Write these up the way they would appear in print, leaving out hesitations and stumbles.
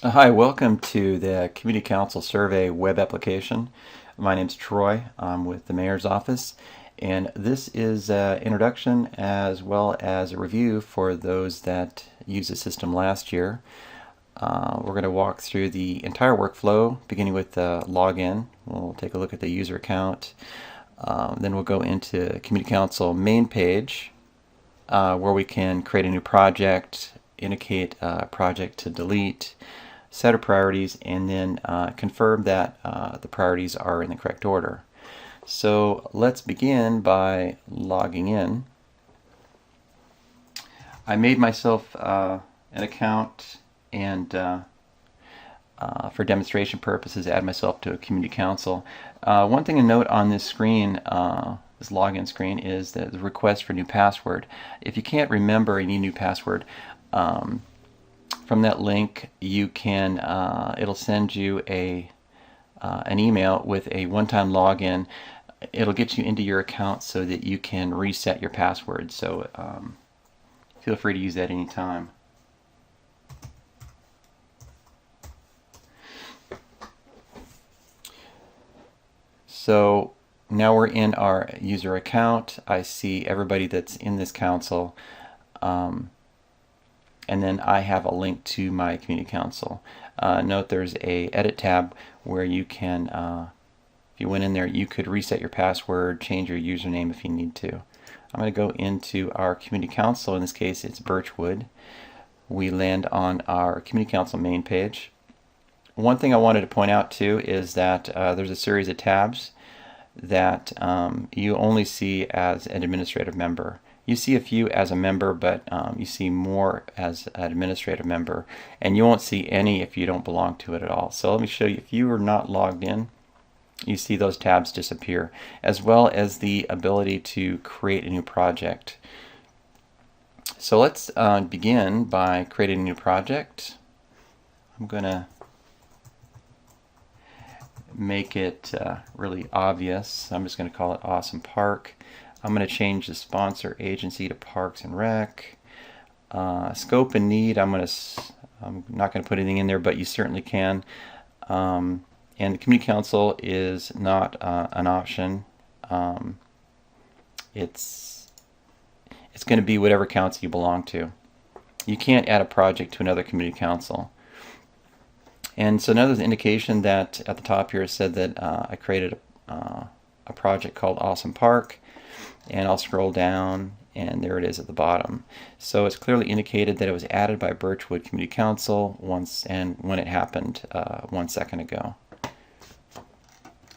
Hi, welcome to the Community Council Survey web application. My name's Troy. I'm with the Mayor's Office, and this is an introduction as well as a review for those that used the system last year. We're going to walk through the entire workflow, beginning with the login. We'll take a look at the user account. Then we'll go into Community Council main page, where we can create a new project, indicate a project to delete, set our priorities, and then confirm that the priorities are in the correct order. So let's begin by logging in. I made myself an account and for demonstration purposes add myself to a community council. One thing to note on this screen, this login screen, is the request for new password. If you can't remember any new password, from that link you can it'll send you an email with a one-time login. It'll get you into your account so that you can reset your password, so feel free to use that anytime. So now we're in our user account. I see everybody that's in this council, and then I have a link to my community council. Note there's a edit tab where you can, if you went in there, you could reset your password, change your username if you need to. I'm going to go into our community council. In this case it's Birchwood. We land on our community council main page. One thing I wanted to point out too is that there's a series of tabs that you only see as an administrative member. You see a few as a member, but you see more as an administrative member, and you won't see any if you don't belong to it at all. So let me show you. If you are not logged in, you see those tabs disappear, as well as the ability to create a new project. So let's begin by creating a new project. I'm going to make it really obvious. I'm just going to call it Awesome Park. I'm going to change the sponsor agency to Parks and Rec. Scope and need, I'm not going to put anything in there, but you certainly can. And the community council is not an option. It's going to be whatever council you belong to. You can't add a project to another community council. And so now there's an indication that at the top here it said that I created a project called Awesome Park, and I'll scroll down and there it is at the bottom. So it's clearly indicated that it was added by Birchwood Community Council once, and when it happened 1 second ago.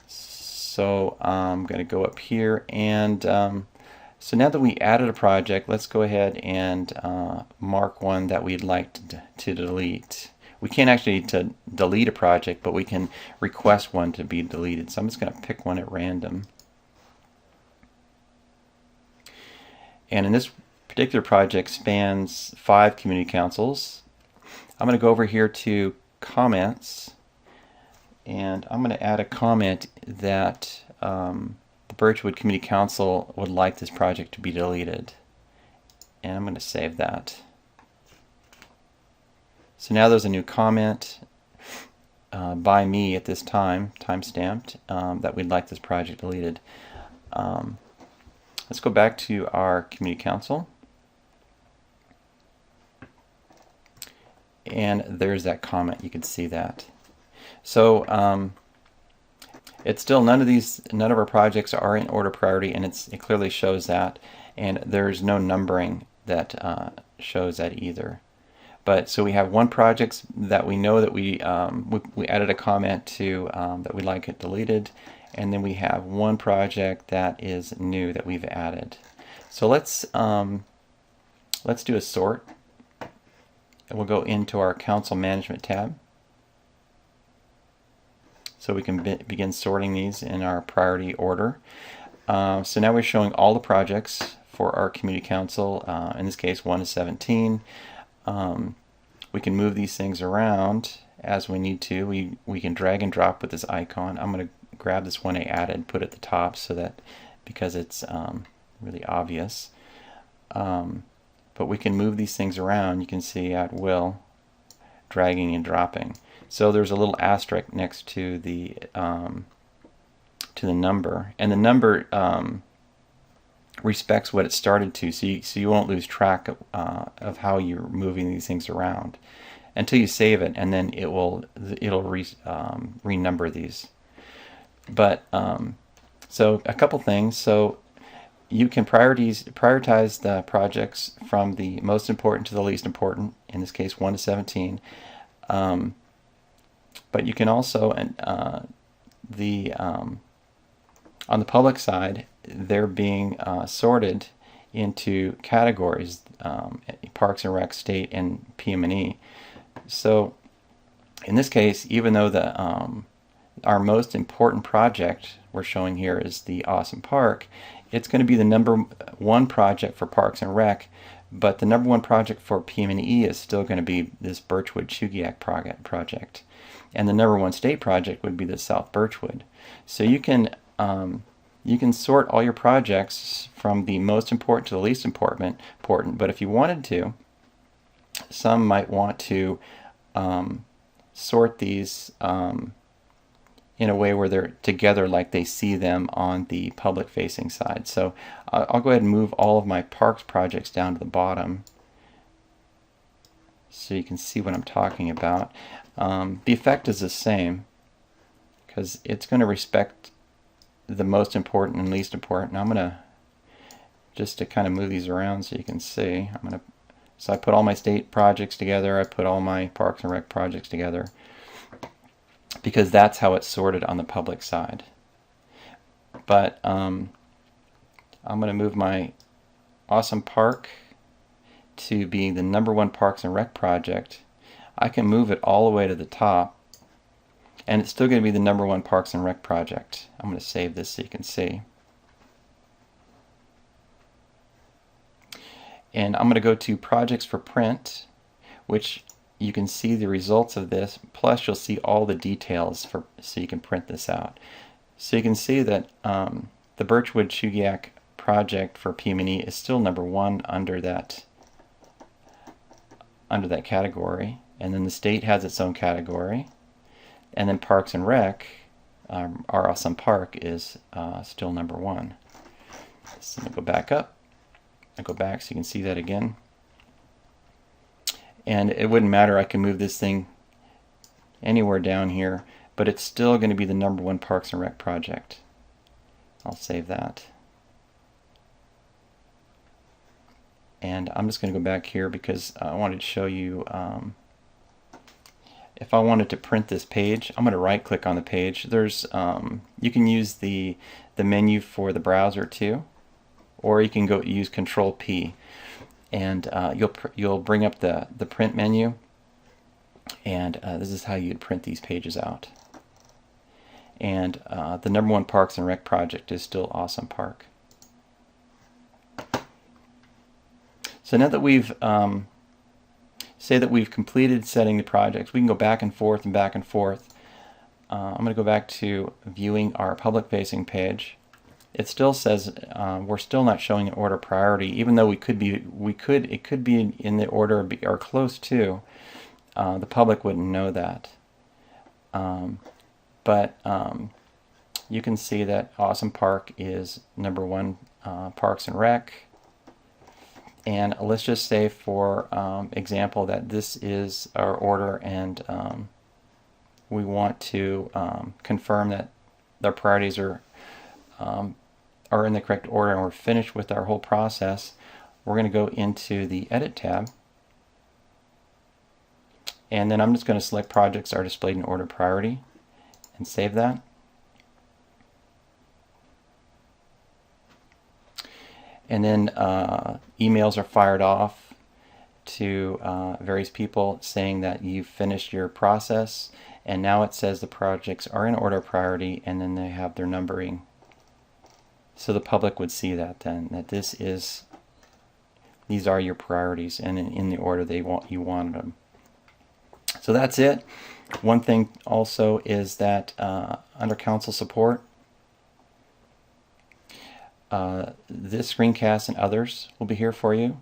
So I'm going to go up here, and so now that we added a project, let's go ahead and mark one that we'd like to delete. We can't actually delete a project, but we can request one to be deleted. So I'm just going to pick one at random. And in this particular project spans 5 community councils. I'm going to go over here to comments, and I'm going to add a comment that the Birchwood Community Council would like this project to be deleted. And I'm going to save that. So now there's a new comment by me at this time, time-stamped, that we'd like this project deleted. Let's go back to our community council. And there's that comment. You can see that. So it's still none of our projects are in order priority, and it clearly shows that. And there's no numbering that shows that either. But so we have one project that we know that we added a comment to that we'd like it deleted, and then we have one project that is new that we've added. So let's do a sort, and we'll go into our Council Management tab, so we can begin sorting these in our priority order. So now we're showing all the projects for our community council. In this case, 1 to 17. We can move these things around as we need to. We can drag and drop with this icon. I'm going to grab this one I added, put it at the top, so that because it's really obvious. But we can move these things around, you can see, at will. dragging and dropping. So there's a little asterisk next to the number, and the number respects what it started to, so you won't lose track of how you're moving these things around until you save it, and then it'll renumber these. But so a couple things. So you can prioritize the projects from the most important to the least important, in this case 1 to 17. But you can also, on the public side, they're being sorted into categories, Parks and Rec, State, and PM&E. So in this case, even though our most important project we're showing here is the Awesome Park, it's going to be the #1 project for Parks and Rec, but the #1 project for PM&E is still going to be this Birchwood-Chugiak project, and the #1 state project would be the South Birchwood. So you can sort all your projects from the most important to the least important. But if you wanted to, some might want to sort these in a way where they're together, like they see them on the public facing side. So I'll go ahead and move all of my parks projects down to the bottom so you can see what I'm talking about. The effect is the same because it's going to respect the most important and least important. I'm going to, just to kind of move these around so you can see, so I put all my state projects together, I put all my Parks and Rec projects together, because that's how it's sorted on the public side. But I'm going to move my Awesome Park to being the #1 Parks and Rec project. I can move it all the way to the top, and it's still going to be the #1 Parks and Rec project. I'm going to save this so you can see. And I'm going to go to Projects for Print, which you can see the results of this, plus you'll see all the details so you can print this out. So you can see that the Birchwood-Chugiak project for PM&E is still #1 under that category, and then the state has its own category, and then Parks and Rec, our Awesome Park, is still #1. So I'm going to go back up. I go back so you can see that again. And it wouldn't matter, I can move this thing anywhere down here, but it's still going to be the #1 Parks and Rec project. I'll save that. And I'm just going to go back here because I wanted to show you, if I wanted to print this page, I'm going to right click on the page. There's you can use the menu for the browser too, or you can go use Control P, and you'll bring up the print menu, and this is how you'd print these pages out. And the #1 Parks and Rec project is still Awesome Park. So now that we've say that we've completed setting the projects, we can go back and forth and back and forth. I'm going to go back to viewing our public facing page. It still says we're still not showing an order priority, even though it could be in the order or close to. The public wouldn't know that. But you can see that Awesome Park is #1 Parks and Rec. And let's just say, for example, that this is our order, and we want to confirm that their priorities are in the correct order, and we're finished with our whole process. We're going to go into the Edit tab, and then I'm just going to select projects are displayed in order priority and save that. And then emails are fired off to various people saying that you've finished your process, and now it says the projects are in order priority, and then they have their numbering. So the public would see that then, that these are your priorities and in the order you wanted them. So that's it. One thing also is that under council support, this screencast and others will be here for you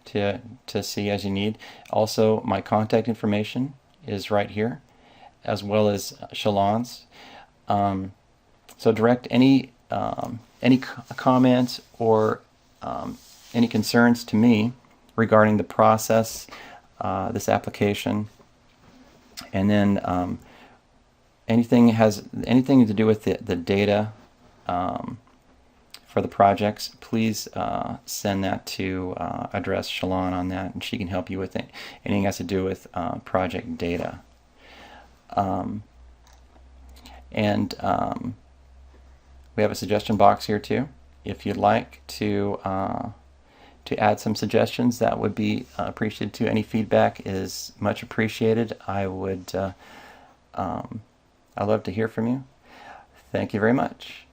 to see as you need. Also, my contact information is right here, as well as Shalon's. So direct any comments or any concerns to me regarding the process, this application, and then anything to do with the data for the projects, please send that to address Shalon on that, and she can help you with it. Anything has to do with project data. We have a suggestion box here too. If you'd like to add some suggestions, that would be appreciated too. Any feedback is much appreciated. I'd love to hear from you. Thank you very much.